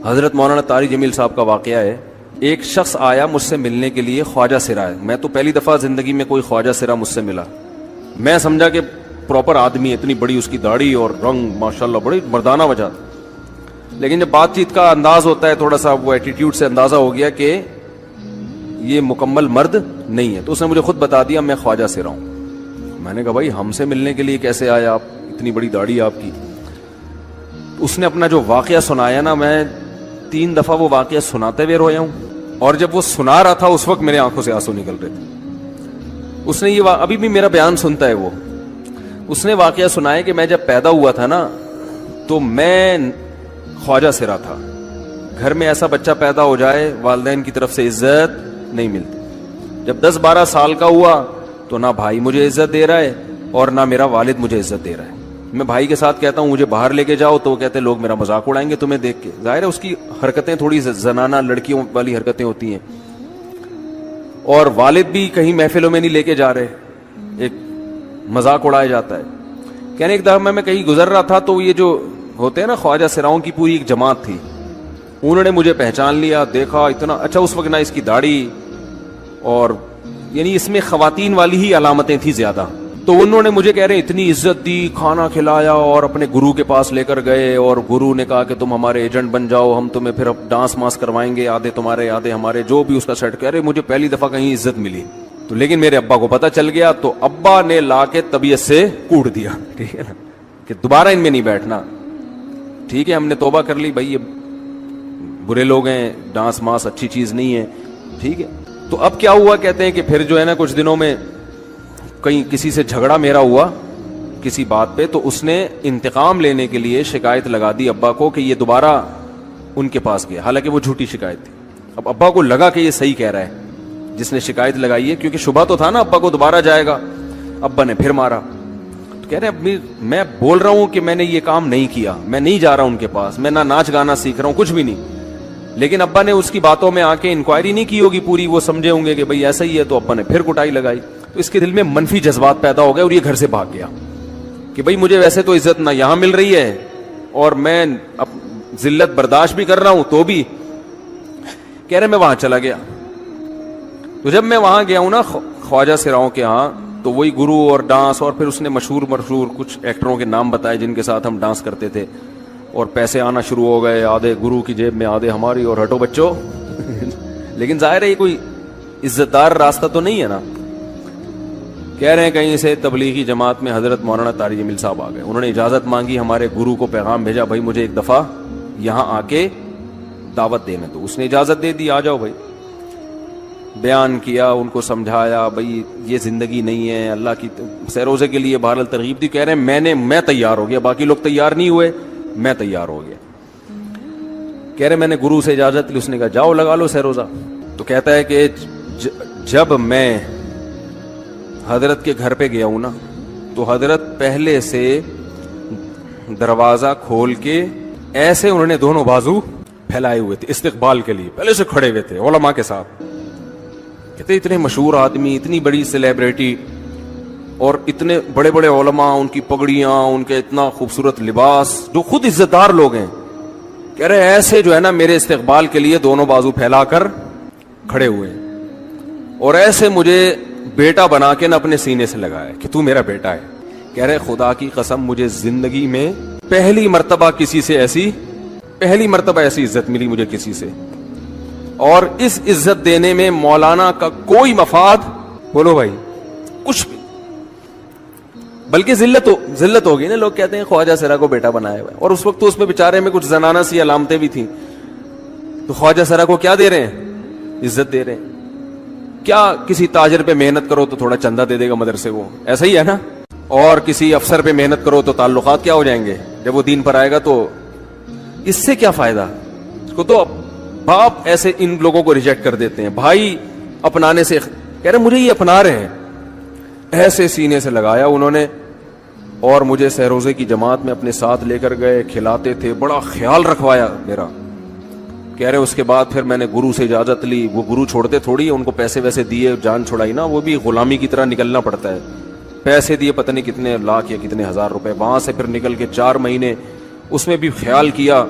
حضرت مولانا طارق جمیل صاحب کا واقعہ ہے. ایک شخص آیا مجھ سے ملنے کے لیے, خواجہ سرا ہے. میں تو پہلی دفعہ زندگی میں کوئی خواجہ سرا مجھ سے ملا. میں سمجھا کہ پراپر آدمی ہے, اتنی بڑی اس کی داڑھی اور رنگ ماشاءاللہ بڑی مردانہ وجہ. لیکن جب بات چیت کا انداز ہوتا ہے تھوڑا سا, وہ ایٹیٹیوڈ سے اندازہ ہو گیا کہ یہ مکمل مرد نہیں ہے. تو اس نے مجھے خود بتا دیا میں خواجہ سرا ہوں. میں نے کہا بھائی ہم سے ملنے کے لیے کیسے آئے آپ, اتنی بڑی داڑھی آپ کی. اس نے اپنا جو واقعہ سنایا نا, میں 3 دفعہ وہ واقعہ سناتے ہوئے رویا ہوں, اور جب وہ سنا رہا تھا اس وقت میرے آنکھوں سے آنسو نکل رہے تھے. اس نے یہ ابھی بھی میرا بیان سنتا ہے. اس نے واقعہ سنایا کہ میں جب پیدا ہوا تھا نا تو میں خواجہ سرا تھا. گھر میں ایسا بچہ پیدا ہو جائے والدین کی طرف سے عزت نہیں ملتی. جب 10-12 سال کا ہوا تو نہ بھائی مجھے عزت دے رہا ہے اور نہ میرا والد مجھے عزت دے رہا ہے. میں بھائی کے ساتھ کہتا ہوں مجھے باہر لے کے جاؤ تو وہ کہتے ہیں لوگ میرا مذاق اڑائیں گے تمہیں دیکھ کے. ظاہر ہے اس کی حرکتیں تھوڑی زنانہ لڑکیوں والی حرکتیں ہوتی ہیں, اور والد بھی کہیں محفلوں میں نہیں لے کے جا رہے, ایک مذاق اڑایا جاتا ہے. کہنے ایک دفعہ میں کہیں گزر رہا تھا تو یہ جو ہوتے ہیں نا خواجہ سراؤں کی پوری ایک جماعت تھی, انہوں نے مجھے پہچان لیا, دیکھا اتنا اچھا. اس وقت نہ اس کی داڑھی, اور یعنی اس میں خواتین والی ہی علامتیں تھیں زیادہ. تو انہوں نے مجھے کہہ رہے ہیں اتنی عزت دی, کھانا کھلایا اور اپنے گرو کے پاس لے کر گئے, اور گرو نے کہا کہ تم ہمارے ایجنٹ بن جاؤ, ہم تمہیں پھر ڈانس ماس کروائیں گے, آدھے تمہارے آدھے ہمارے, جو بھی اس کا سیٹ. کہہ رہے مجھے پہلی دفعہ کہیں عزت ملی. تو لیکن میرے ابا کو پتہ چل گیا تو ابا نے لا کے طبیعت سے کوٹ دیا, ٹھیک ہے نا, کہ دوبارہ ان میں نہیں بیٹھنا. ٹھیک ہے ہم نے توبہ کر لی, بھائی یہ برے لوگ ہیں, ڈانس ماس اچھی چیز نہیں ہے, ٹھیک ہے. تو اب کیا ہوا, کہتے ہیں کہ پھر جو ہے نا کچھ دنوں میں کہیں کسی سے جھگڑا میرا ہوا کسی بات پہ, تو اس نے انتقام لینے کے لیے شکایت لگا دی ابا کو کہ یہ دوبارہ ان کے پاس گیا, حالانکہ وہ جھوٹی شکایت تھی. اب ابا کو لگا کہ یہ صحیح کہہ رہا ہے جس نے شکایت لگائی ہے, کیونکہ شبہ تو تھا نا ابا کو دوبارہ جائے گا. ابا نے پھر مارا. تو کہہ رہے ہیں میں بول رہا ہوں کہ میں نے یہ کام نہیں کیا, میں نہیں جا رہا ان کے پاس, میں نہ ناچ گانا سیکھ رہا ہوں, کچھ بھی نہیں. لیکن ابا نے اس کی باتوں میں آ کے انکوائری نہیں کی ہوگی پوری, وہ سمجھے ہوں گے کہ بھئی ایسا ہی ہے, تو ابا نے پھر کٹائی لگائی. تو اس کے دل میں منفی جذبات پیدا ہو گئے اور یہ گھر سے بھاگ گیا کہ بھئی مجھے ویسے تو عزت نہ یہاں مل رہی ہے اور میں ذلت برداشت بھی کر رہا ہوں, تو بھی کہہ رہے میں وہاں چلا گیا. تو جب میں وہاں گیا ہوں نا خواجہ سراؤں کے ہاں, تو وہی گرو اور ڈانس, اور پھر اس نے مشہور کچھ ایکٹروں کے نام بتائے جن کے ساتھ ہم ڈانس کرتے تھے, اور پیسے آنا شروع ہو گئے, آدھے گرو کی جیب میں آدھے ہماری, اور ہٹو بچوں. لیکن ظاہر ہے یہ کوئی عزت دار راستہ تو نہیں ہے نا. کہہ رہے ہیں کہیں سے تبلیغی جماعت میں حضرت مولانا طارق جمیل صاحب آ گئے, انہوں نے اجازت مانگی, ہمارے گرو کو پیغام بھیجا بھائی مجھے ایک دفعہ یہاں آ کے دعوت دینے دو. اس نے اجازت دے دی, آ جاؤ بھائی. بیان کیا, ان کو سمجھایا بھائی یہ زندگی نہیں ہے, اللہ کی سیروزے کے لیے بہرحال ترغیب دی. کہہ رہے ہیں میں تیار ہو گیا, باقی لوگ تیار نہیں ہوئے, میں تیار ہو گیا. کہہ رہے میں نے گرو سے اجازت لی, اس نے کہا جاؤ لگا لو سیروزہ. تو کہتا ہے کہ جب میں حضرت کے گھر پہ گیا ہوں نا, تو حضرت پہلے سے دروازہ کھول کے ایسے انہوں نے دونوں بازو پھیلائے ہوئے تھے استقبال کے لیے, پہلے سے کھڑے ہوئے تھے علماء کے ساتھ. کہتے اتنے مشہور آدمی, اتنی بڑی سیلیبریٹی, اور اتنے بڑے بڑے علماء, ان کی پگڑیاں, ان کے اتنا خوبصورت لباس, جو خود عزت دار لوگ ہیں. کہہ رہے ایسے جو ہے نا میرے استقبال کے لیے دونوں بازو پھیلا کر کھڑے ہوئے, اور ایسے مجھے بیٹا بنا کے نہ اپنے سینے سے لگایا کہ تو میرا بیٹا ہے. کہہ رہے خدا کی قسم مجھے زندگی میں پہلی مرتبہ ایسی عزت ملی مجھے کسی سے, اور اس عزت دینے میں مولانا کا کوئی مفاد, بولو بھائی, کچھ بھی, بلکہ ذلت ہوگی نا. لوگ کہتے ہیں خواجہ سرا کو بیٹا بنایا ہوا ہے, اور اس وقت تو اس میں بیچارے میں کچھ زنانہ سی علامتیں بھی تھیں. تو خواجہ سرا کو کیا دے رہے ہیں, عزت دے رہے ہیں. کیا کسی تاجر پہ محنت کرو تو تھوڑا چندہ دے دے گا مدرسے, وہ ایسا ہی ہے نا. اور کسی افسر پہ محنت کرو تو تعلقات کیا ہو جائیں گے, جب وہ دین پر آئے گا تو اس سے کیا فائدہ. اس کو تو باپ ایسے ان لوگوں کو ریجیکٹ کر دیتے ہیں, بھائی اپنانے سے. کہہ رہے مجھے یہ اپنا رہے ہیں, ایسے سینے سے لگایا انہوں نے, اور مجھے سہروزے کی جماعت میں اپنے ساتھ لے کر گئے, کھلاتے تھے, بڑا خیال رکھوایا میرا. کہہ رہے اس کے بعد پھر میں نے گرو سے اجازت لی. وہ گرو چھوڑتے تھوڑی, ان کو پیسے ویسے دیے, جان چھڑائی نا, وہ بھی غلامی کی طرح نکلنا پڑتا ہے. پیسے دیے پتہ نہیں کتنے لاکھ یا کتنے ہزار روپے, وہاں سے پھر نکل کے 4 مہینے اس میں بھی خیال کیا.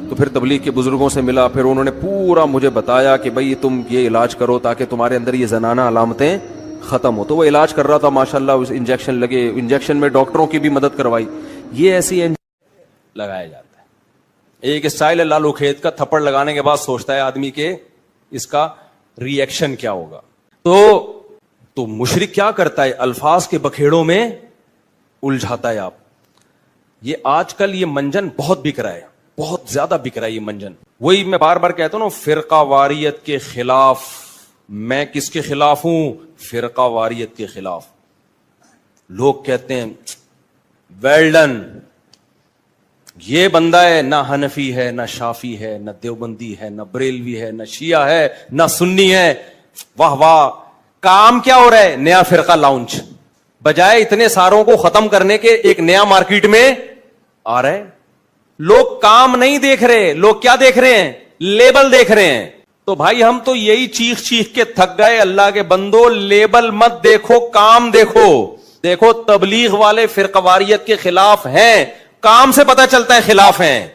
تو پھر تبلیغ کے بزرگوں سے ملا, پھر انہوں نے پورا مجھے بتایا کہ بھائی تم یہ علاج کرو تاکہ تمہارے اندر یہ زنانہ علامتیں ختم ہو. تو وہ علاج کر رہا تھا ماشاءاللہ, انجیکشن لگے, انجیکشن میں ڈاکٹروں کی بھی مدد کروائی. یہ ایسی لگایا جاتا ہے. ایک اسٹائل ہے لالو کھیت کا, تھپڑ لگانے کے بعد سوچتا ہے آدمی کہ اس کا ری ایکشن کیا ہوگا. تو مشرک کیا کرتا ہے, الفاظ کے بکھیڑوں میں الجھاتا ہے. آپ یہ آج کل یہ منجن بہت بک رہا ہے, بہت زیادہ بک رہا ہے یہ منجن. وہی میں بار بار کہتا ہوں نا, فرقہ واریت کے خلاف. میں کس کے خلاف ہوں؟ فرقہ واریت کے خلاف. لوگ کہتے ہیں ویل ڈن, یہ بندہ ہے نہ حنفی ہے نہ شافی ہے نہ دیوبندی ہے نہ بریلوی ہے نہ شیعہ ہے نہ سنی ہے, واہ واہ. کام کیا ہو رہا ہے؟ نیا فرقہ لانچ. بجائے اتنے ساروں کو ختم کرنے کے ایک نیا مارکیٹ میں آ رہا ہے. لوگ کام نہیں دیکھ رہے, لوگ کیا دیکھ رہے ہیں؟ لیبل دیکھ رہے ہیں. تو بھائی ہم تو یہی چیخ چیخ کے تھک گئے, اللہ کے بندو لیبل مت دیکھو, کام دیکھو. دیکھو تبلیغ والے فرقہ واریت کے خلاف ہیں, کام سے پتہ چلتا ہے خلاف ہیں.